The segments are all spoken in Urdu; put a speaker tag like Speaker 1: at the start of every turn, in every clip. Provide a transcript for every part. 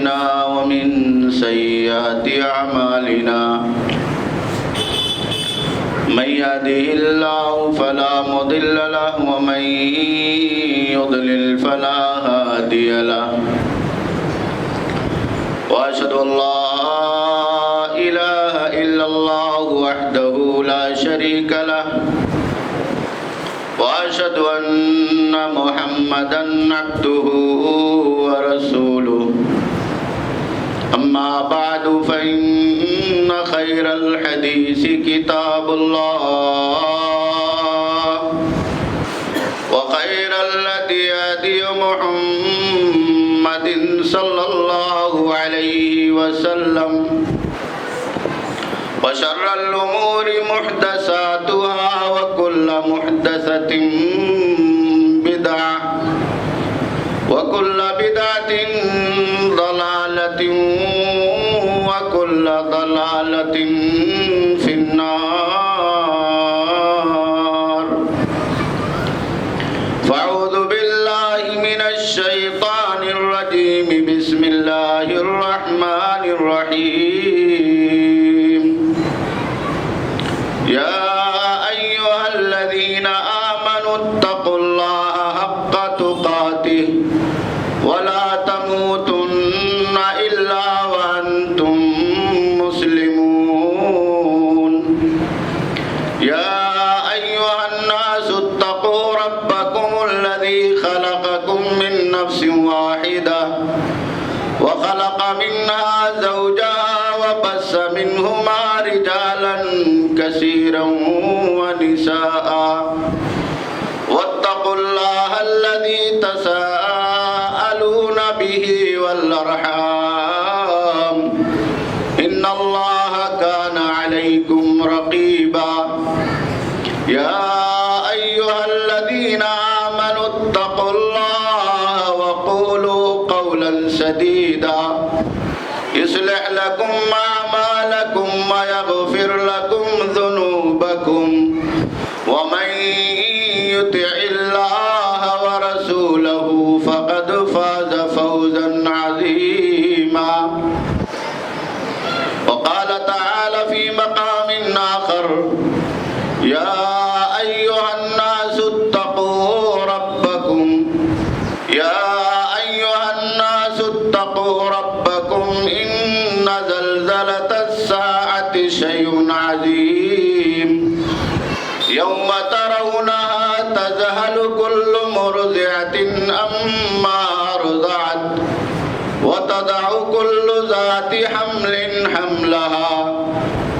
Speaker 1: أنفسنا ومن سيئات أعمالنا من يهده الله فلا مضل له ومن يضلل فلا هادي له وأشهد أن لا إله إلا الله وحده لا شريك له وأشهد أن محمدًا عبده ورسوله أما بعد فإن خير الحديث كتاب الله وخير الهدي هدي محمد صلى الله عليه وسلم وشر الأمور محدثاتها وكل محدثة بدعة وكل بدعة ضلالة وكل ضلالة في النار فأعوذ بالله من الشيطان الرجيم بسم الله الرحمن الرحيم يا أيها الذين آمنوا اتقوا الله حق تقاته ولا تموتن إلا وأنتم مسلمون يا أيها الناس اتقوا ربكم الذي خلقكم من نفس واحدة وخلق منها زوجها وبث منهما رجالا كثيرا ونساء واتقوا الله الذي تساءلون به والأرحام إن الله كان عليكم رقيبا يا أيها الذين آمنوا اتقوا الله وقولوا قولا سديدا يصلح لكم أعمالكم ويغفر لكم ذنوبكم ومن يطع الله ورسوله فقد فاز فوزا عظيما وقال تعالى في مقام آخر يا أيها الناس اتقوا ربكم يا أيها الناس اتقوا ربكم إن زلزلة الساعة شيء عظيم يوم ترونها تذهل كل مرضعة عما أرضعت وتضع كل ذات حمل حملها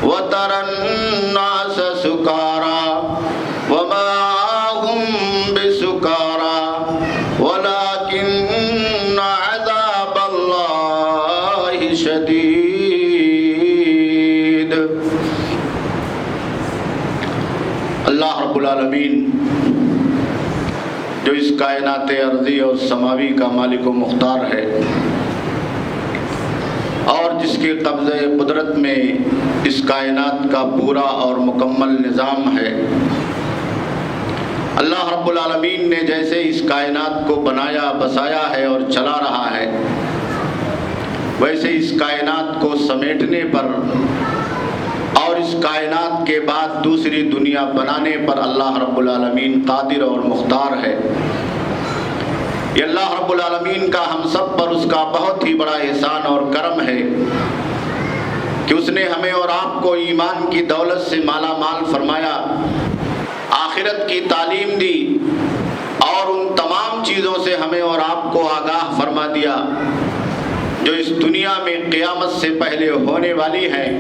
Speaker 1: وترى الناس سكارى وما هم بسكارى ولكن عذاب الله شديد. اللہ رب العالمین جو اس کائنات ارضی اور سماوی کا مالک و مختار ہے اور جس کے قبضہ قدرت میں اس کائنات کا پورا اور مکمل نظام ہے، اللہ رب العالمین نے جیسے اس کائنات کو بنایا بسایا ہے اور چلا رہا ہے، ویسے اس کائنات کو سمیٹنے پر اور اس کائنات کے بعد دوسری دنیا بنانے پر اللہ رب العالمین قادر اور مختار ہے۔ یہ اللہ رب العالمین کا ہم سب پر اس کا بہت ہی بڑا احسان اور کرم ہے کہ اس نے ہمیں اور آپ کو ایمان کی دولت سے مالا مال فرمایا، آخرت کی تعلیم دی اور ان تمام چیزوں سے ہمیں اور آپ کو آگاہ فرما دیا جو اس دنیا میں قیامت سے پہلے ہونے والی ہیں،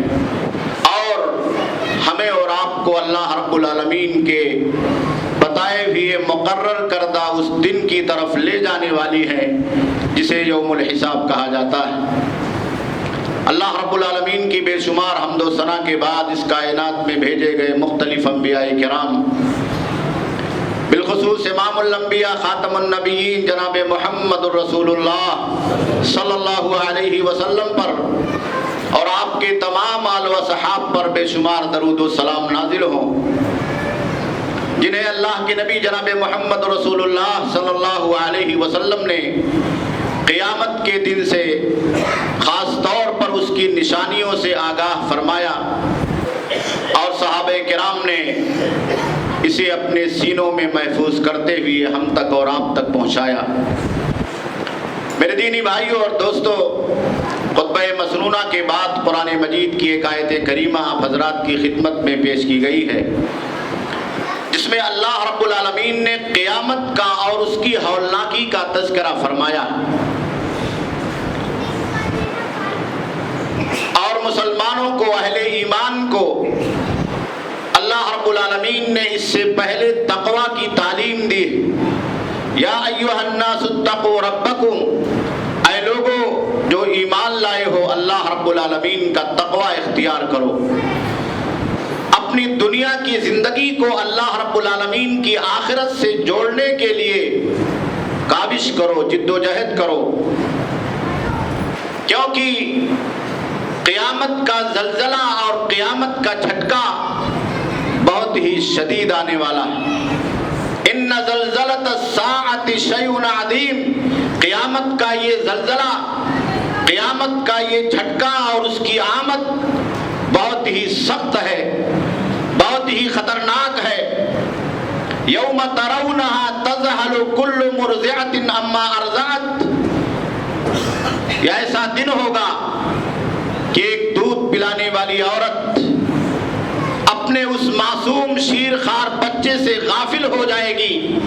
Speaker 1: اور ہمیں اور آپ کو اللہ رب العالمین کے بتائے ہوئے مقرر کردہ اس دن کی طرف لے جانے والی ہے جسے یوم الحساب کہا جاتا ہے۔ اللہ رب العالمین کی بے شمار حمد و ثنا کے بعد اس کائنات میں بھیجے گئے مختلف انبیاء کرام، بالخصوص امام الانبیاء خاتم النبیین جناب محمد الرسول اللہ صلی اللہ علیہ وسلم پر اور آپ کے تمام آل و صحاب پر بے شمار درود و سلام نازل ہوں، جنہیں اللہ کے نبی جناب محمد رسول اللہ صلی اللہ علیہ وسلم نے قیامت کے دن سے خاص طور پر اس کی نشانیوں سے آگاہ فرمایا اور صحابہ کرام نے اسے اپنے سینوں میں محفوظ کرتے ہوئے ہم تک اور آپ تک پہنچایا۔ میرے دینی بھائیوں اور دوستو، خطبہ مسنونہ کے بعد قرآن مجید کی ایک آیت کریمہ آپ حضرات کی خدمت میں پیش کی گئی ہے، جس میں اللہ رب العالمین نے قیامت کا اور اس کی ہولناکی کا تذکرہ فرمایا اور مسلمانوں کو، اہل ایمان کو اللہ رب العالمین نے اس سے پہلے تقوی کی تعلیم دی۔ یا ایھا الناس اتقوا ربکم، اے لوگو جو ایمان لائے ہو اللہ رب العالمین کا تقوی اختیار کرو، اپنی دنیا کی زندگی کو اللہ رب العالمین کی آخرت سے جوڑنے کے لیے کاوش کرو، جد و جہد کرو، کیونکہ قیامت کا زلزلہ اور قیامت کا جھٹکا بہت ہی شدید آنے والا ہے۔ ان زلزلۃ الساعۃ شیء عظیم، قیامت کا یہ زلزلہ، قیامت کا یہ جھٹکا اور اس کی آمد بہت ہی سخت ہے، بہت ہی خطرناک ہے۔ یوم ترونها تذہل کل مرضعۃ عما ارضعت، یہ ایسا دن ہوگا کہ ایک دودھ پلانے والی عورت اپنے اس معصوم شیر خوار بچے سے غافل ہو جائے گی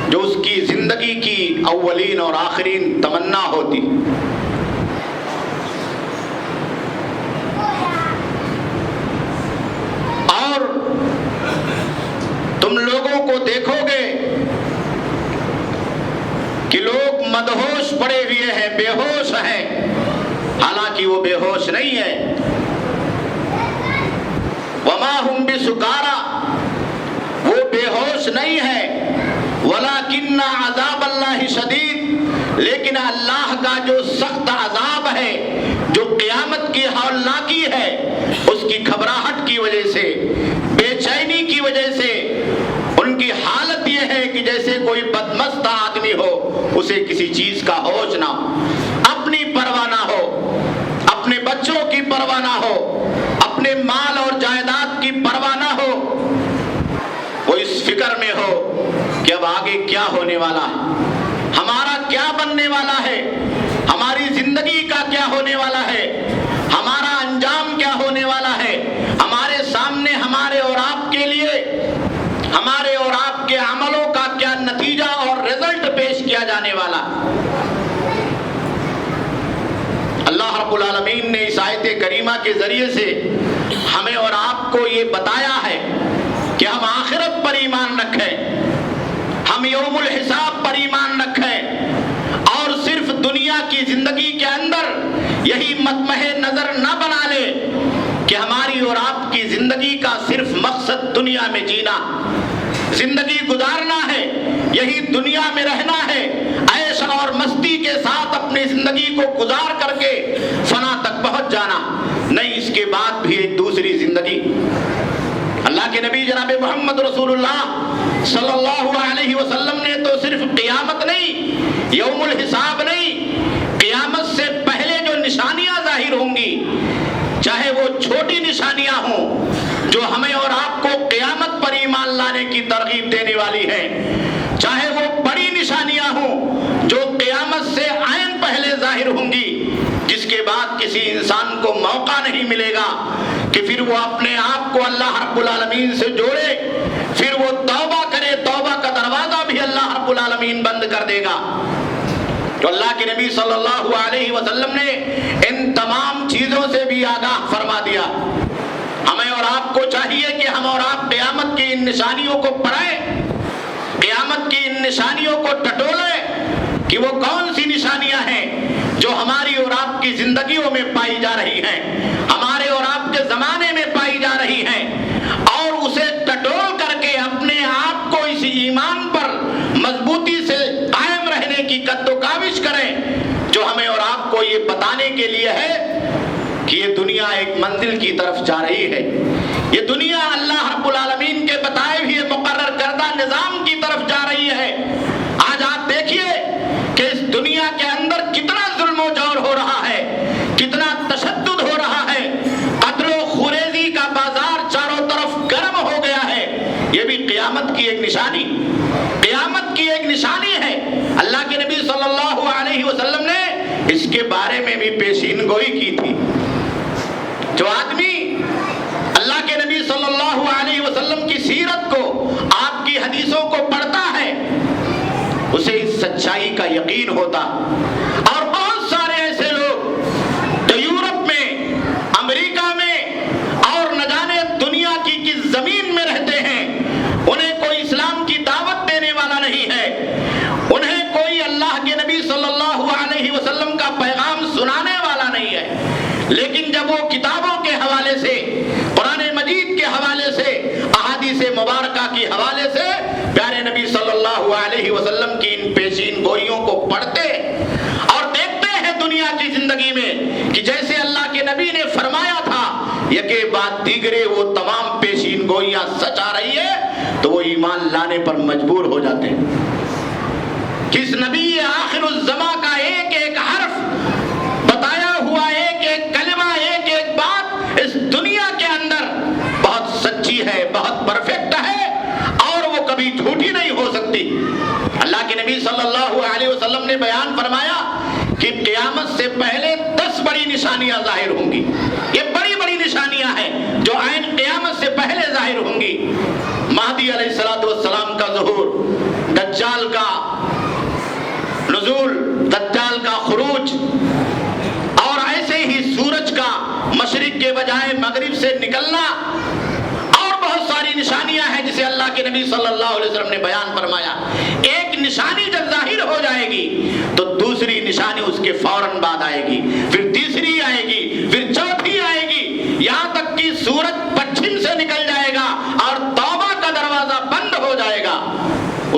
Speaker 1: جو اس کی زندگی کی اولین اور آخرین تمنا ہوتی۔ اور تم لوگوں کو دیکھو گے کہ لوگ مدہوش پڑے ہوئے ہیں، بے ہوش ہیں، حالانکہ وہ بے ہوش نہیں ہے۔ وما ہم بسکارا، وہ بے ہوش نہیں ہے، ولکن عذاب اللہ شدید، لیکن اللہ کا جو سخت عذاب ہے، جو قیامت کی ہولناکی ہے، اس کی گھبراہٹ کی وجہ سے، بے چینی کی وجہ سے ان کی حالت یہ ہے کہ جیسے کوئی بدمست آدمی ہو، اسے کسی چیز کا ہوش نہ ہو، اپنی پرواہ نہ ہو، اپنے بچوں کی پرواہ نہ ہو، اپنے مال اور جائیداد کی پرواہ نہ ہو، وہ اس فکر میں ہو کہ اب آگے کیا ہونے والا ہے، ہمارا کیا بننے والا ہے، ہماری زندگی کا کیا ہونے والا ہے، ہمارا انجام کیا ہونے والا ہے، ہمارے سامنے ہمارے اور آپ کے لیے ہمارے اور آپ کے عملوں کا کیا نتیجہ اور رزلٹ پیش کیا جانے والا۔ اللہ رب العالمین نے اس آیت کریمہ کے ذریعے سے ہمیں اور آپ کو یہ بتایا ہے کہ ہم آخرت پر ایمان رکھیں، ہم یوم الحساب پر ایمان رکھیں، اور صرف دنیا کی زندگی کے اندر یہی مطمح نظر نہ بنا لے کہ ہماری اور آپ کی زندگی کا صرف مقصد دنیا میں جینا، زندگی گزارنا ہے، یہی دنیا میں رہنا ہے، عیش اور مستی کے ساتھ اپنی زندگی کو گزار کر کے فنا تک پہنچ جانا، نہیں، اس کے بعد بھی ایک دوسری زندگی۔ اللہ کے نبی جناب محمد رسول اللہ صلی اللہ علیہ وسلم نے تو صرف قیامت نہیں، یوم الحساب نہیں، قیامت سے پہلے جو نشانیاں ظاہر ہوں گی، چاہے وہ چھوٹی نشانیاں ہوں جو ہمیں اور آپ کو قیامت پر ایمان لانے کی ترغیب دینے والی ہے، چاہے وہ بڑی نشانیاں ہوں جو قیامت سے عین پہلے ظاہر ہوں گی، جس کے بعد کسی انسان کو موقع نہیں ملے گا کہ پھر وہ اپنے آپ کو اللہ رب العالمین سے جوڑے، پھر وہ توبہ کرے، توبہ کا دروازہ بھی اللہ رب العالمین بند کر دے گا۔ تو اللہ کے نبی صلی اللہ علیہ وسلم نے ان تمام چیزوں سے بھی آگاہ فرما دیا۔ ہمیں اور آپ کو چاہیے کہ ہم اور آپ قیامت کی ان نشانیوں کو پڑھیں، قیامت کی ان نشانیوں کو ٹٹولیں کہ وہ کون سی نشانیاں ہیں جو ہماری اور آپ کی زندگیوں میں پائی جا رہی ہیں، ہمارے اور آپ کے زمانے میں پائی جا رہی ہیں، اور اسے ٹٹول کر کے اپنے آپ کو اس ایمان پر مضبوطی سے قائم رہنے کی قد و کاوش کریں جو ہمیں اور آپ کو یہ بتانے کے لیے ہے کہ یہ دنیا ایک منزل کی طرف جا رہی ہے، یہ دنیا اللہ رب العالمین کے بتائے ہوئے مقرر کردہ نظام کی طرف جا رہی ہے۔ آج آپ دیکھیے کہ اس دنیا کے اندر کی ایک نشانی، قیامت کی ایک نشانی ہے۔ اللہ کے نبی صلی اللہ علیہ وسلم نے اس کے بارے میں بھی پیشین گوئی کی تھی۔ جو آدمی اللہ کے نبی صلی اللہ علیہ وسلم کی سیرت کو، آپ کی حدیثوں کو پڑھتا ہے، اسے اس سچائی کا یقین ہوتا۔ اور بہت سارے ایسے لوگ جو یورپ میں، امریکہ میں اور نہ جانے دنیا کی کس زمین میں رہتے ہیں، انہیں کوئی اسلام کی دعوت دینے والا نہیں ہے، انہیں کوئی اللہ کے نبی صلی اللہ علیہ وسلم کا پیغام سنانے والا نہیں ہے، لیکن جب وہ کتابوں کے حوالے سے، قرآن مجید کے حوالے سے، احادیث مبارکہ کے حوالے سے پیارے نبی صلی اللہ علیہ وسلم کی ان پیشین گوئیوں کو پڑھتے اور دیکھتے ہیں دنیا کی زندگی میں کہ جیسے اللہ کے نبی نے فرمایا تھا، یکے بعد دیگرے وہ تمام پیشین گوئیاں سچ آ رہی ہے، تو وہ ایمان لانے پر مجبور ہو جاتے ہیں۔ کس نبی آخر الزماں کا ایک ایک حرف، بتایا ہوا ایک ایک کلمہ، ایک ایک بات اس دنیا کے اندر بہت سچی ہے، بہت پرفیکٹ ہے اور وہ کبھی جھوٹی نہیں ہو سکتی۔ اللہ کے نبی صلی اللہ علیہ وسلم نے بیان فرمایا کہ قیامت سے پہلے 10 بڑی نشانیاں ظاہر ہوں گی۔ یہ بڑی بڑی نشانیاں ہیں جو عین قیامت سے پہلے ظاہر ہوں گی۔ مہدی علیہ السلام کا ظہور، دجال کا نزول، دجال کا خروج، اور ایسے ہی سورج کا مشرق کے بجائے مغرب سے نکلنا، اور بہت ساری نشانیاں ہیں جسے اللہ کے نبی صلی اللہ علیہ وسلم نے بیان فرمایا۔ ایک نشانی جب ظاہر ہو جائے گی تو دوسری نشانی اس کے فوراً بعد آئے گی، پھر تیسری آئے گی، پھر چوتھی آئے گی، یہاں تک کہ سورج پچھم سے نکل جائے گا اور توبہ کا دروازہ بند ہو جائے گا۔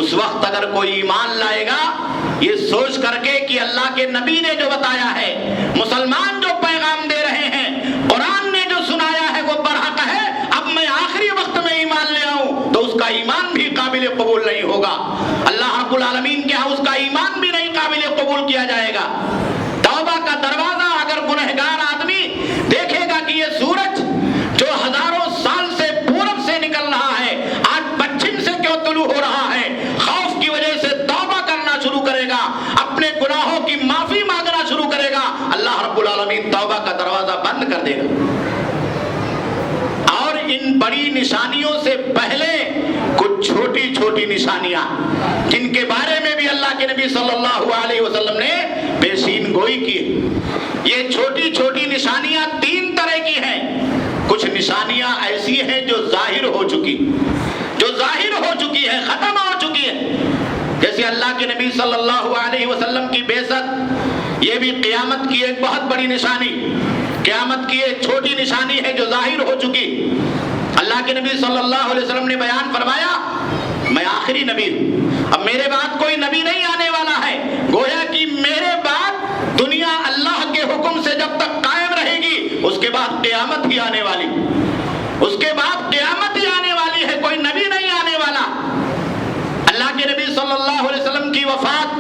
Speaker 1: اس وقت اگر کوئی ایمان لائے گا یہ سوچ کر کے کہ اللہ کے نبی نے جو بتایا ہے، مسلمان جو پیغام دے رہے ہیں، قرآن نے جو سنایا ہے وہ برحق ہے، اب میں آخری وقت میں ایمان لے آؤں تو اس کا ایمان بھی قابل قبول نہیں ہوگا، اللہ رب العالمین کے ہاں اس کا ایمان بھی نہیں قابل قبول کیا جائے گا۔ توبہ کا دروازہ اگر گنہگار آدمی دیکھے گا کہ یہ سورج جو ہزاروں سال سے پورب سے نکل رہا ہے آج پچھم سے کیوں طلوع ہو رہا ہے، خوف کی وجہ سے توبہ کرنا شروع کرے گا، اپنے گناہوں کی معافی مانگنا شروع کرے گا، اللہ رب العالمین توبہ کا دروازہ بند کر دے گا۔ اور ان بڑی نشانیوں سے پہلے کچھ چھوٹی چھوٹی نشانیاں جن کے بارے میں بھی اللہ کے نبی صلی اللہ علیہ وسلم نے پیشین گوئی کی۔ یہ چھوٹی چھوٹی نشانیاں 3 طرح کی ہیں۔ کچھ نشانیاں ایسی ہیں جو ظاہر ہو چکی، ہے، ختم ہو چکی ہے، جیسے اللہ کے نبی صلی اللہ علیہ وسلم کی بعثت، یہ بھی قیامت کی ایک بہت بڑی نشانی، قیامت کی ایک چھوٹی نشانی ہے جو ظاہر ہو چکی۔ اللہ کے نبی صلی اللہ علیہ وسلم نے بیان فرمایا، میں آخری نبی ہوں، اب میرے بعد کوئی نبی نہیں آنے والا ہے، گویا کہ میرے بعد دنیا اللہ کے حکم سے جب تک قائم رہے گی اس کے بعد قیامت ہی آنے والی، اس کے بعد قیامت ہی آنے والی ہے، کوئی نبی نہیں آنے والا۔ اللہ کے نبی صلی اللہ علیہ وسلم کی وفات،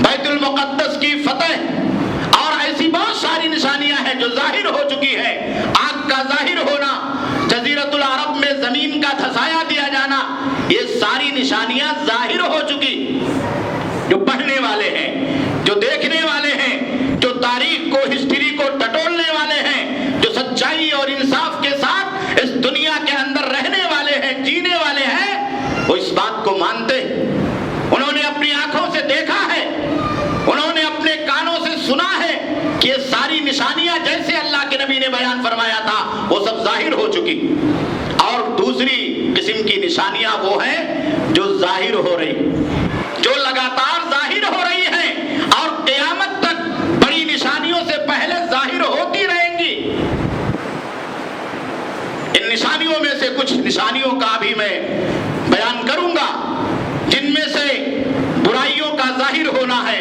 Speaker 1: بیت المقدس کی فتح اور ایسی بہت ساری نشانیاں ہیں جو ظاہر ہو چکی ہے۔ آگ کا ظاہر ہونا، جزیرۃ العرب میں زمین کا دھسایا دیا جانا، یہ ساری نشانیاں ظاہر ہو چکی۔ جو پڑھنے والے ہیں، جو دیکھنے والے ہیں، جو تاریخ کو، ہسٹری کو ٹٹولنے والے ہیں، جو سچائی اور انصاف کے ساتھ اس دنیا کے اندر رہنے والے ہیں، جینے والے ہیں، وہ اس بات کو مانتے ہیں۔ انہوں نے اپنی آنکھوں سے دیکھا ہے، انہوں نے اپنے کانوں سے سنا ہے کہ یہ ساری نشانیاں جیسے اللہ کے نبی نے بیان فرمایا تھا وہ سب ظاہر ہو چکی۔ اور دوسری قسم کی نشانیاں وہ ہیں جو ظاہر ہو رہی، جو لگاتار ظاہر ہو رہی ہیں اور قیامت تک بڑی نشانیوں سے پہلے ظاہر ہوتی رہیں گی۔ ان نشانیوں میں سے کچھ نشانیوں کا بھی میں بیان کروں گا، جن میں سے برائیوں کا ظاہر ہونا ہے،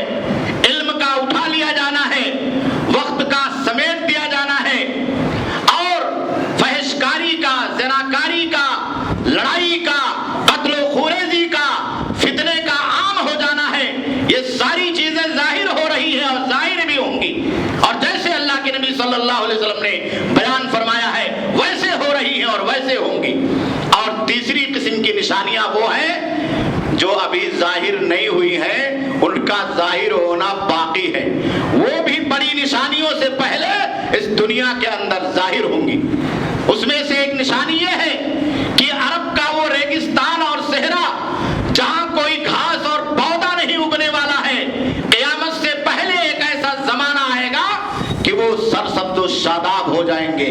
Speaker 1: علم کا اٹھا لیا جانا ہے، وقت کا سمیٹ دیا جانا ہے، اور فحشکاری کا، زناکاری کا، لڑائی کا، قتل و خوریزی کا، فتنے کا عام ہو جانا ہے۔ یہ ساری چیزیں ظاہر ہو رہی ہیں اور ظاہر بھی ہوں گی، اور جیسے اللہ کے نبی صلی اللہ علیہ وسلم نے بیان فرمایا ہے ویسے ہو رہی ہیں اور ویسے ہوں گی۔ اور تیسری قسم کی نشانی نشانیاں وہ ہیں جو ابھی ظاہر نہیں ہوئی ہیں، ان کا ظاہر ہونا باقی ہے، وہ بھی بڑی نشانیوں سے پہلے اس دنیا کے اندر ظاہر ہوں گی۔ اس میں سے ایک نشانی یہ ہے کہ عرب کا وہ ریگستان اور صحرا جہاں کوئی گھاس اور پودا نہیں اگنے والا ہے، قیامت سے پہلے ایک ایسا زمانہ آئے گا کہ وہ سرسبز و شاداب ہو جائیں گے،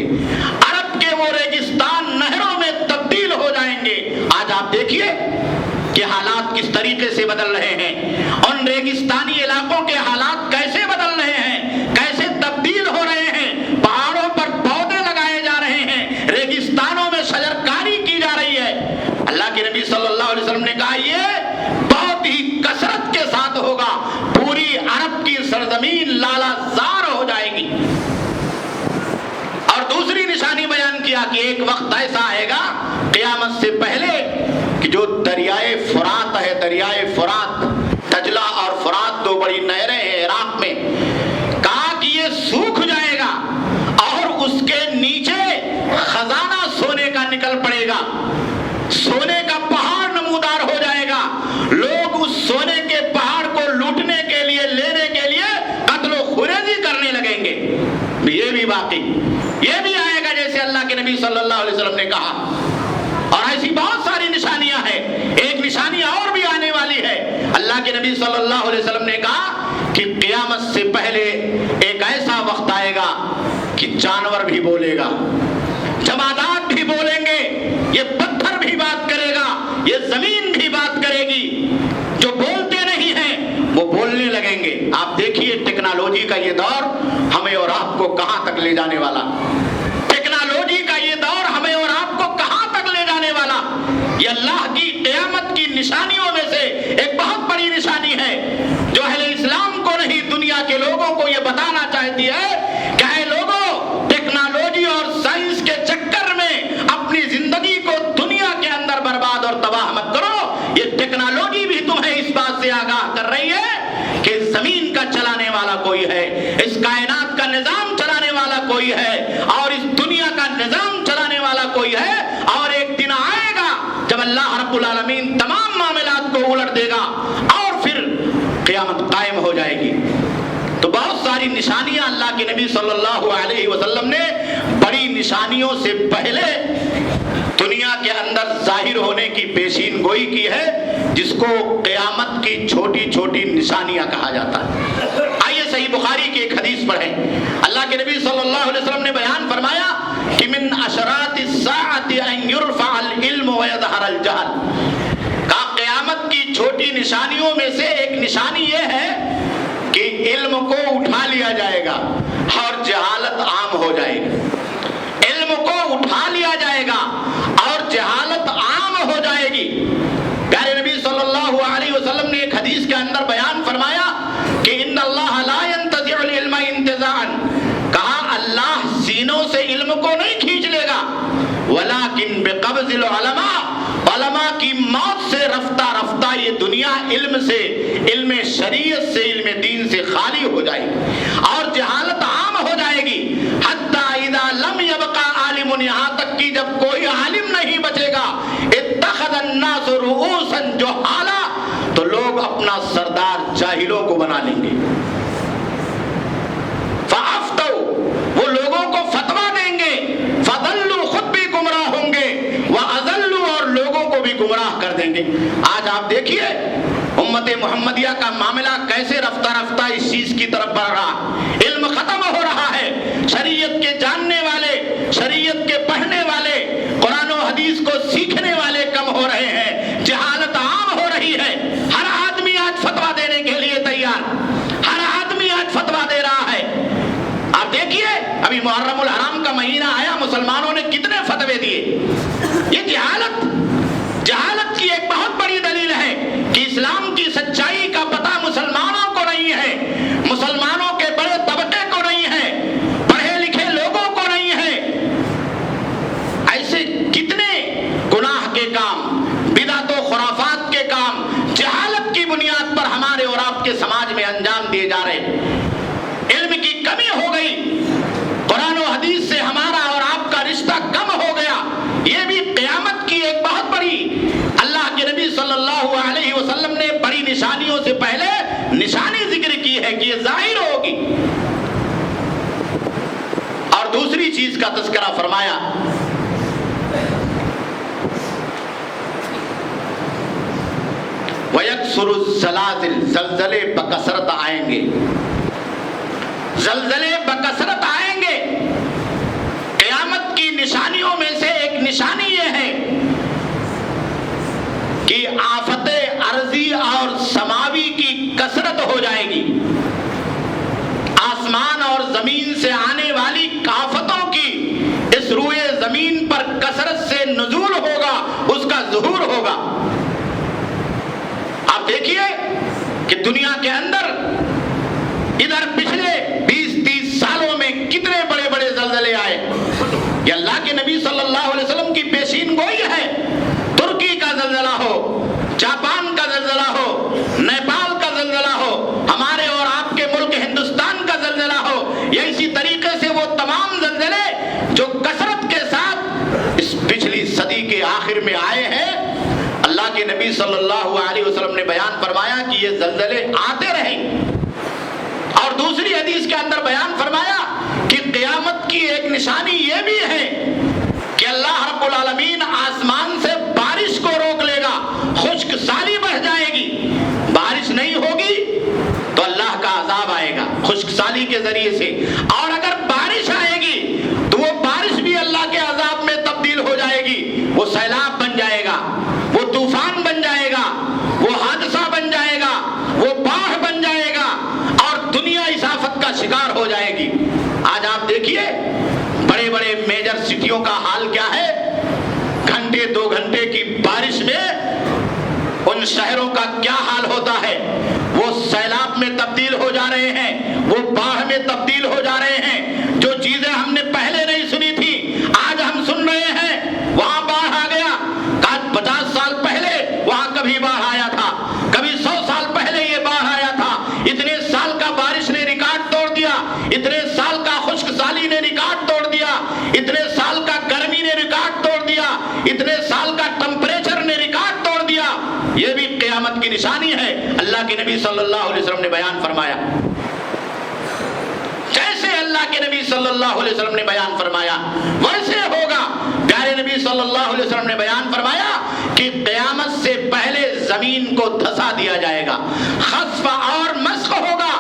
Speaker 1: عرب کے وہ ریگستان نہروں میں تبدیل ہو جائیں گے۔ آج آپ دیکھیے کہ حالات کس طریقے سے بدل رہے ہیں، ان ریگستانی علاقوں کے حالات کیسے بدل رہے ہیں، کیسے تبدیل ہو رہے ہیں، پہاڑوں پر پودے لگائے جا رہے ہیں، ریگستانوں میں شجرکاری کی جا رہی ہے۔ اللہ کے نبی صلی اللہ علیہ وسلم نے کہا یہ بہت ہی کثرت کے ساتھ ہوگا، پوری عرب کی سرزمین لالا زار ہو جائے گی۔ اور دوسری نشانی بیان کیا کہ ایک وقت ایسا آئے گا قیامت سے پہلے کہ جو دریائے فرات ہے، دریائے فرات، دجلہ اور فرات دو بڑی نہریں ہیں عراق میں، کہا کہ یہ سوکھ جائے گا اور اس کے نیچے خزانہ سونے کا نکل پڑے گا، سونے کا پہاڑ نمودار ہو جائے گا، لوگ اس سونے کے پہاڑ کو لوٹنے کے لیے، لینے کے لیے قتل و خریدی کرنے لگیں گے۔ یہ بھی باقی، یہ بھی آئے گا جیسے اللہ کے نبی صلی اللہ علیہ وسلم نے کہا۔ اور ایسی بہت ساری نشانیاں ہیں، ایک نشانی اور بھی آنے والی ہے۔ اللہ کے نبی صلی اللہ علیہ وسلم نے کہا کہ قیامت سے پہلے ایک ایسا وقت آئے گا کہ جانور بھی بولے گا، جمادات بھی بولیں گے، یہ پتھر بھی بات کرے گا، یہ زمین بھی بات کرے گی، جو بولتے نہیں ہیں وہ بولنے لگیں گے۔ آپ دیکھیے ٹیکنالوجی کا یہ دور ہمیں اور آپ کو کہاں تک لے جانے والا، ٹیکنالوجی کا یہ دور ہمیں اور آپ کو کہاں تک لے جانے والا۔ یہ اللہ کی قیامت کی نشانیوں میں سے ایک بہت بڑی نشانی ہے جو اہل اسلام کو نہیں، دنیا کے لوگوں کو یہ بتانا چاہتی ہے کہ اے لوگوں، ٹیکنالوجی اور سائنس کے چکر میں اپنی زندگی کو دنیا کے اندر برباد اور تباہ مت کرو۔ یہ ٹیکنالوجی بھی تمہیں اس بات سے آگاہ کر رہی ہے کہ زمین کا چلانے والا کوئی ہے، اس کائنات کا نظام چلانے والا کوئی ہے، اور اس دنیا کا نظام چلانے والا کوئی ہے، اور ایک دن آئے گا جب اللہ رب العالمین تمام معاملات کو الٹ دے گا اور پھر قیامت قائم ہو جائے گی۔ تو بہت ساری نشانیاں اللہ کے نبی صلی اللہ علیہ وسلم نے بڑی نشانیوں سے پہلے دنیا کے اندر ظاہر ہونے کی پیشین گوئی کی ہے، جس کو قیامت کی چھوٹی چھوٹی نشانیاں کہا جاتا ہے۔ آئیے صحیح بخاری کی ایک حدیث پڑھیں۔ اللہ کے نبی صلی اللہ علیہ وسلم نے بیان فرمایا کہ من اشراط الساعۃ ان یرفع العلم ویظہر الجہل، کہا قیامت کی چھوٹی نشانیوں میں سے ایک نشانی یہ ہے کہ علم کو اٹھا لیا جائے گا اور جہالت عام ہو جائے گی۔ علم کو اٹھا لیا جائے گا اور جہالت عام ہو جائے گی۔ پیارے نبی صلی اللہ علیہ وسلم نے ایک حدیث کے اندر بیان فرمایا کہ ان اللہ لا ينتزع العلم انتزاعا، کہا اللہ سینوں سے علم کو نہیں کھینچ لے گا، ولکن بقبض العلماء، علماء کی موت سے رفتہ رفتہ یہ دنیا علم سے، علم شریعت سے، علم دین سے خالی ہو جائے گی اور جہالت عام ہو جائے گی۔ حتی اذا لم يبقى عالم، یہاں تک کہ جب کوئی عالم نہیں بچے گا، اتخذ الناس رؤوسا جہالا، تو لوگ اپنا سردار جاہلوں کو بنا لیں گے۔ فافتوا، وہ لوگوں کو فتویٰ دیں گے، فضلوا، خود بھی گمراہ ہوں گے، واضلوا، اور لوگوں کو بھی گمراہ کر دیں گے۔ آج آپ دیکھیے امت محمدیہ کا معاملہ کیسے رفتہ رفتہ اس چیز کی طرف بڑھ رہا، علم ختم ہو رہا ہے، شریعت کے جاننے والے، شریعت کے پڑھنے والے، قرآن و حدیث کو سیکھنے والے کم ہو رہے ہیں، جہالت عام ہو رہی ہے۔ ہر آدمی آج فتویٰ دینے کے لیے تیار، ہر آدمی آج فتویٰ دے رہا ہے۔ آپ دیکھیے ابھی محرم الحرام کا مہینہ آیا، مسلمانوں نے کتنے فتوے دیے۔ یہ جہالت کی ایک بہت بڑی دلیل ہے کہ اسلام کی سچائی کا پتہ مسلمانوں کو نہیں ہے، مسلمانوں کے بڑے طبقے کو نہیں ہے، پڑھے لکھے لوگوں کو نہیں ہے۔ ایسے کتنے گناہ کے کام، بدعت و خرافات کے کام جہالت کی بنیاد پر ہمارے اور آپ کے سماج میں انجام دیے جا رہے ہیں۔ علم کی کمی ہو گئی، قرآن و حدیث سے ہمارا اور آپ کا رشتہ کم ہو گیا۔ یہ بھی قیامت کی ایک بہت بڑی اللہ نشانی ذکر کی ہے کہ یہ ظاہر ہوگی، اور دوسری چیز کا تذکرہ فرمایا وَيَكْسُرُ الزَّلَازِلِ، زلزلے بکثرت آئیں گے، زلزلے بکثرت آئیں گے۔ قیامت کی نشانیوں میں سے ایک نشانی یہ ہے کہ آفت ارضی اور سماوی کی کثرت ہو جائے گی، آسمان اور زمین سے آنے والی آفتوں کی اس روئے زمین پر کثرت سے نزول ہوگا، اس کا ظہور ہوگا۔ آپ دیکھیے کہ دنیا کے اندر ادھر پچھلے 20-30 سالوں میں کتنے بڑے بڑے زلزلے آئے۔ یہ اللہ کے نبی صلی اللہ علیہ وسلم کی پیشین گوئی ہے۔ ترکی کا زلزلہ ہو، جاپان کا زلزلہ ہو، نیپال کا زلزلہ ہو، ہمارے اور آپ کے ملک ہندوستان کا زلزلہ ہو، یا اسی طریقے سے وہ تمام زلزلے جو کثرت کے ساتھ اس پچھلی صدی کے آخر میں آئے ہیں، اللہ کے نبی صلی اللہ علیہ وسلم نے بیان فرمایا کہ یہ زلزلے آتے رہیں۔ اور دوسری حدیث کے اندر بیان فرمایا کہ قیامت کی ایک نشانی یہ بھی ہے کہ اللہ رب العالمین آسمان سے بارش کو روک لے گا، خشک سالی بڑھ جائے گی، بارش نہیں ہوگی تو اللہ کا عذاب آئے گا خشک سالی کے ذریعے سے، اور اگر بارش آئے گی تو وہ بارش بھی اللہ کے عذاب میں تبدیل ہو جائے گی، وہ سیلاب بن جائے گا، وہ طوفان بن جائے گا، وہ حادثہ بن جائے گا، وہ باڑھ بن جائے گا، اور دنیا اس آفت کا شکار ہو جائے گی۔ آج آپ دیکھیے بڑے بڑے میجر سٹیوں کا حال کیا ہے، گھنٹے 2 گھنٹے کی بارش میں ان شہروں کا کیا حال ہوتا ہے، وہ سیلاب میں تبدیل ہو جا رہے ہیں، وہ باڑھ میں تبدیل ہو جا رہے ہیں۔ جو چیزیں ہم نے پہلے نہیں سنی تھی آج ہم سن رہے ہیں۔ وہاں باڑھ آ گیا، 50 سال پہلے وہاں کبھی باڑھ آیا تھا، کبھی 100 سال پہلے یہ باڑھ آیا تھا، اتنے سال کا بارش نے ریکارڈ توڑ دیا، اتنے سال کا خشک سالی نے ریکارڈ توڑ دیا، اتنے سال کا گرمی نے ریکارڈ توڑ دیا، اتنے سال کا ٹمپریچر نے ریکارڈ توڑ دیا۔ یہ بھی قیامت کی نشانی ہے، اللہ کے نبی صلی اللہ علیہ وسلم نے بیان فرمایا۔ جیسے اللہ کے نبی صلی اللہ علیہ وسلم نے بیان فرمایا ویسے ہوگا۔ پیارے نبی صلی اللہ علیہ وسلم نے بیان فرمایا کہ قیامت سے پہلے زمین کو دھسا دیا جائے گا، خسف اور مسخ ہوگا،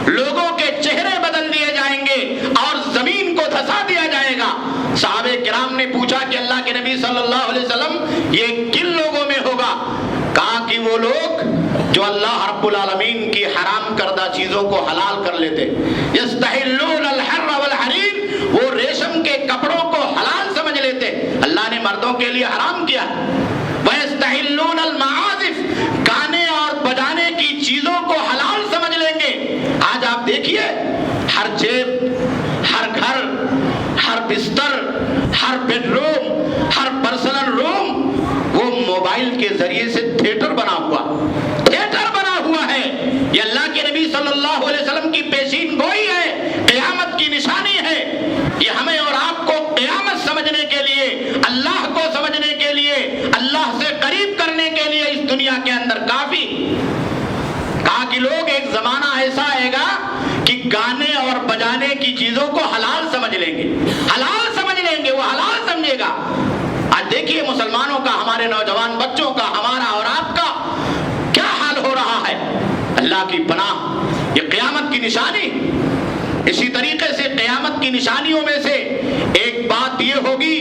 Speaker 1: لوگوں کے چہرے بدل دیے جائیں گے اور زمین کو دھسا دیا جائے گا۔ صحابہ کرام نے پوچھا کہ اللہ کے نبی صلی اللہ علیہ وسلم یہ کن لوگوں میں ہوگا؟ کہا کہ وہ لوگ جو اللہ رب العالمین کی حرام کردہ چیزوں کو حلال کر لیتے، یستحلون الحر والحریر، وہ ریشم کے کپڑوں کو حلال سمجھ لیتے، اللہ نے مردوں کے لیے حرام کیا۔ وَيَسْتَحِلُّونَ الْمَعَازِفِ، گانے اور بجانے کی چیزوں کو حلال سمجھ لیں گے۔ آج آپ دیکھیے ہر جیب، ہر گھر، ہر بستر، ہر بیڈ روم، ہر پرسنل روم وہ موبائل کے ذریعے سے تھیٹر بنا ہوا ہے۔ یہ اللہ کے نبی صلی اللہ علیہ وسلم کی پیشین گوئی ہے، قیامت کی نشانی ہے۔ یہ ہمیں اور آپ کو قیامت سمجھنے کے لیے، اللہ کو سمجھنے کے لیے، اللہ سے قریب کرنے کے لیے اس دنیا کے اندر کافی۔ کہا کہ لوگ ایک زمانہ ایسا آئے گا کہ گانے اور بجانے کی چیزوں کو حلال سمجھ لیں گے، حلال سمجھ لیں گے، وہ حلال سمجھے گا۔ آج دیکھیے مسلمانوں کا، ہمارے نوجوان بچوں کا، ہمارا اور آپ کا کیا حال ہو رہا ہے۔ اللہ کی پناہ، یہ قیامت کی نشانی۔ اسی طریقے سے قیامت کی نشانیوں میں سے ایک بات یہ ہوگی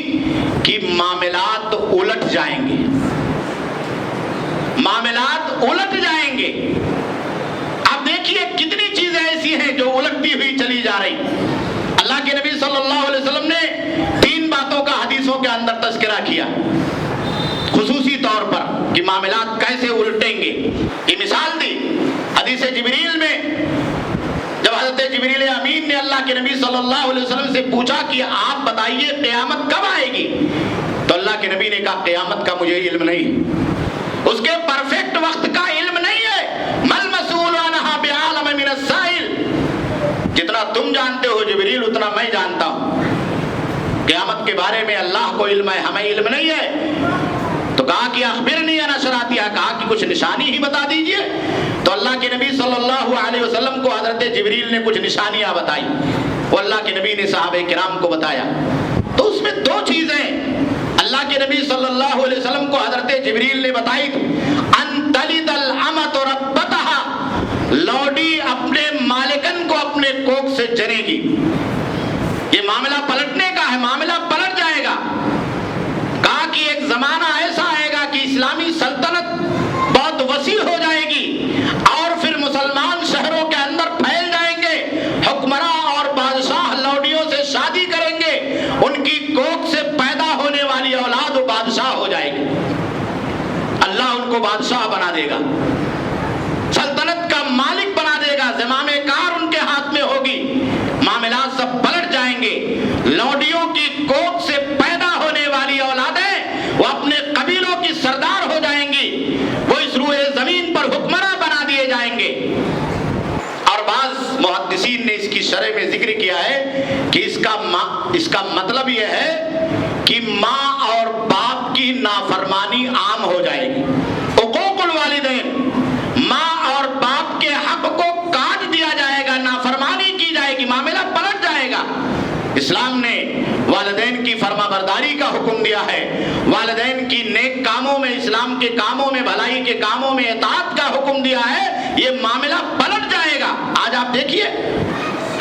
Speaker 1: کہ معاملات الٹ جائیں گے، معاملات الٹ جائیں گے۔ اب دیکھیے کتنی چیزیں ایسی ہیں جو الٹتی ہوئی چلی جا رہی۔ اللہ کے نبی صلی اللہ علیہ وسلم نے 3 باتوں کا حدیثوں کے اندر تذکرہ کیا خصوصی طور پر کہ معاملات کیسے الٹیں گے۔ یہ مثال دی حدیث جبریل میں، جب حضرت جبریل امین نے اللہ کے نبی صلی اللہ علیہ وسلم سے پوچھا کہ آپ بتائیے قیامت کب آئے گی، تو اللہ کے نبی نے کہا قیامت کا مجھے علم نہیں، اس کے پرفیکٹ وقت کا علم نہیں ہے۔ مل مسئول عنہا بعالم من السائل، جتنا تم جانتے ہو جبریل اتنا میں جانتا ہوں۔ قیامت کے بارے میں اللہ کو علم ہے، ہمیں علم نہیں ہے۔ تو کہا کہ اخبرنی عن اشراطہا، کہا کہ کچھ نشانی ہی بتا دیجئے۔ تو اللہ کے نبی صلی اللہ علیہ وسلم کو حضرت جبریل نے کچھ نشانیاں بتائی، وہ اللہ کے نبی نے صحابہ کرام کو بتایا۔ تو اس میں دو چیزیں اللہ کے نبی صلی اللہ علیہ وسلم کو حضرت جبریل نے بتائی تھی، ان تلد الامۃ ربتها، لوڈی اپنے مالکن کو اپنے کوکھ سے جنے گی۔ یہ معاملہ پلٹنے کا ہے، معاملہ پلٹ جائے گا۔ کہا کہ ایک زمانہ ایسا آئے گا کہ اسلامی سلطنت بہت وسیع ہو جائے گی اور پھر مسلمان شہروں کے اندر پھیل جائیں گے، حکمراں اور بادشاہ لوڈیوں سے شادی کریں گے، ان کی کوکھ سے پیدا ہونے والی اولاد وہ بادشاہ ہو جائے گی، اللہ ان کو بادشاہ بنا دے گا، سلطنت کا مالک بنا دے گا، زمام کار ان کے ہاتھ میں ہوگی۔ معاملات سب پلٹ جائیں گے، لوڈیوں کی کوکھ سے پیدا ہونے والی اولادیں وہ اپنے قبیلوں کی سردار ہو جائیں گی، وہ اس روئے زمین پر حکمراں بنا دیے جائیں گے۔ اور بعض محدثین نے اس کی شرح میں ذکر کیا ہے کہ اس کا مطلب یہ ہے کہ ماں اور باپ کی نافرمانی عام ہو جائے گی، حقوق الوالدین، ماں اور باپ کے حق کو کاٹ دیا جائے گا، نافرمانی کی جائے گی، معاملہ پلٹ جائے گا۔ اسلام نے والدین کی فرما برداری کا حکم دیا ہے، والدین کی نیک کاموں میں، اسلام کے کاموں میں، بھلائی کے کاموں میں اطاعت کا حکم دیا ہے، یہ معاملہ پلٹ جائے گا۔ آج آپ دیکھیے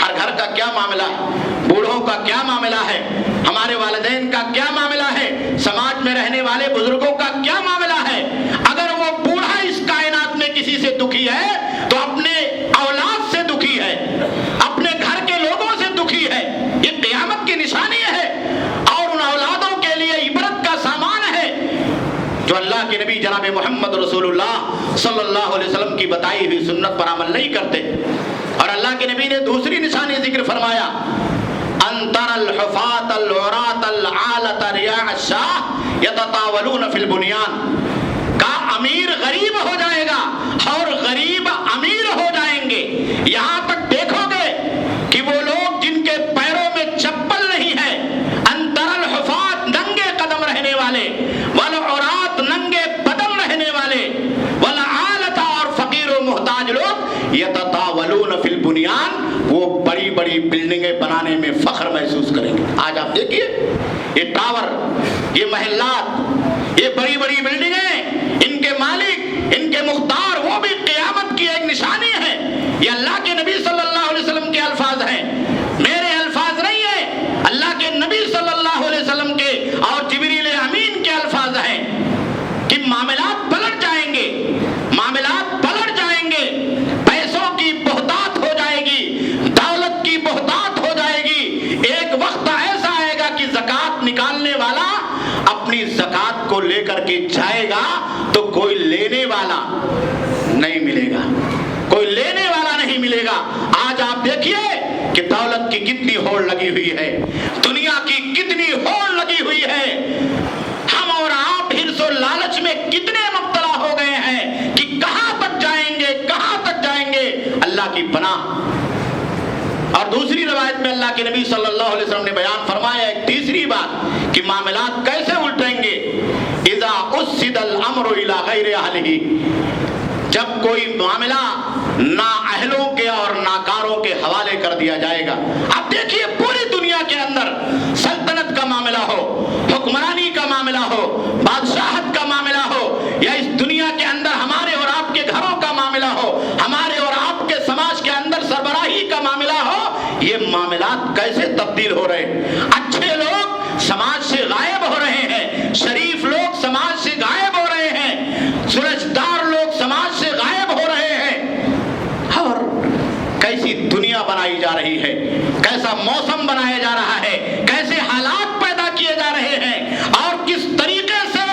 Speaker 1: ہر گھر کا کیا معاملہ ہے، بوڑھوں کا کیا معاملہ ہے، ہمارے والدین کا کیا معاملہ ہے، سماج میں رہنے والے بزرگوں کا کیا معاملہ ہے۔ اگر وہ بوڑھا اس کائنات میں کسی سے دکھی ہے تو اپنے اولاد سے دکھی ہے، اپنے گھر کے لوگوں سے دکھی ہے، یہ قیامت کی نشانی ہے اور ان اولادوں کے لیے عبرت کا سامان ہے جو اللہ کے نبی جناب محمد رسول اللہ صلی اللہ علیہ وسلم کی بتائی ہوئی سنت پر عمل نہیں کرتے۔ اور اللہ کے نبی نے دوسری نشانی ذکر فرمایا، انتر الحفاة العراة العالة رعاء الشاة يتطاولون في البنيان، کا امیر غریب ہو جائے گا اور غریب امیر ہو جائیں گے، یہاں تک دیکھو گے کہ وہ لوگ جن کے پیروں میں چپل نہیں ہے، انتر الحفاة ننگے قدم رہنے والے، والعراة ننگے بدن رہنے والے، والعالة اور فقیر و محتاج لوگ، یتطاولون فی البنیان، وہ بڑی بڑی بلڈنگیں بنانے میں فخر محسوس کریں گے۔ آج آپ دیکھیے یہ ٹاور، یہ محلات، یہ بڑی بڑی بلڈنگیں، ان کے مالک، ان کے مختار، وہ بھی قیامت کی ایک نشانی ہے۔ یہ اللہ کے نبی صلی اللہ علیہ وسلم کے الفاظ ہیں، میرے الفاظ نہیں ہیں، اللہ کے نبی صلی اللہ علیہ وسلم کے اور جبریل امین کے الفاظ ہیں کہ معاملات پلٹ جائیں گے، معاملات پلٹ جائیں گے، پیسوں کی بہتات ہو جائے گی، دولت کی بہتات ہو جائے گی۔ ایک وقت ایسا آئے گا کہ زکوٰۃ نکالنے والا اپنی زکوٰۃ کو لے کر کے جائے گا تو کوئی لینے والا نہیں ملے گا، کوئی لینے والا نہیں ملے گا۔ آج آپ دیکھیے کہ دولت کی کتنی ہوڑ لگی ہوئی ہے، دنیا کی کتنی ہوڑ لگی ہوئی ہے، ہم اور آپ حرص و لالچ میں کتنے مبتلا ہو گئے ہیں کہ کہاں تک جائیں گے، کہاں تک جائیں گے، اللہ کی پناہ۔ اور دوسری روایت میں اللہ کے نبی صلی اللہ علیہ وسلم نے بیان فرمایا ایک تیسری بات کہ معاملات کیسے الٹیں گے، اذا اسد الامر الى غیر اہلہ، جب کوئی معاملہ نااہلوں کے اور ناکاروں کے حوالے کر دیا جائے گا۔ اب دیکھیے پوری دنیا کے اندر سلطنت کا معاملہ ہو، حکمرانی کا معاملہ ہو، بادشاہت کا معاملہ ہو، یا اس دنیا کے اندر ہمارے اور آپ کے گھروں کا معاملہ ہو، ہمارے اور آپ کے سماج کے اندر سربراہی کا معاملہ ہو، یہ معاملات کیسے تبدیل ہو رہے ہیں۔ اچھے لوگ سماج سے غائب ہو رہے ہیں، شریف لوگ سماج سے غائب ہو رہے ہیں، سورجدار لوگ سماج سے غائب ہو رہے ہیں، اور کیسی دنیا بنائی جا رہی ہے، کیسا موسم بنایا جا رہا ہے، کیسے حالات پیدا کیے جا رہے ہیں، اور کس طریقے سے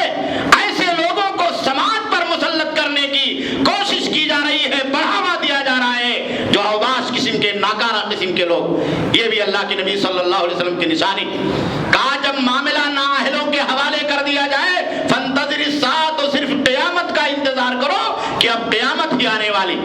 Speaker 1: ایسے لوگوں کو سماج پر مسلط کرنے کی کوشش کی جا رہی ہے، بڑھاوا دیا جا رہا ہے، جو اوباش قسم کے، ناکارہ قسم کے لوگ۔ یہ بھی اللہ کے نبی صلی اللہ علیہ وسلم کی نشانی۔ کہا جب معاملہ نااہلوں کے حوالے کر دیا جائے، فانتظر الساعۃ، تو صرف قیامت کا انتظار کرو کہ اب قیامت ہی آنے والی۔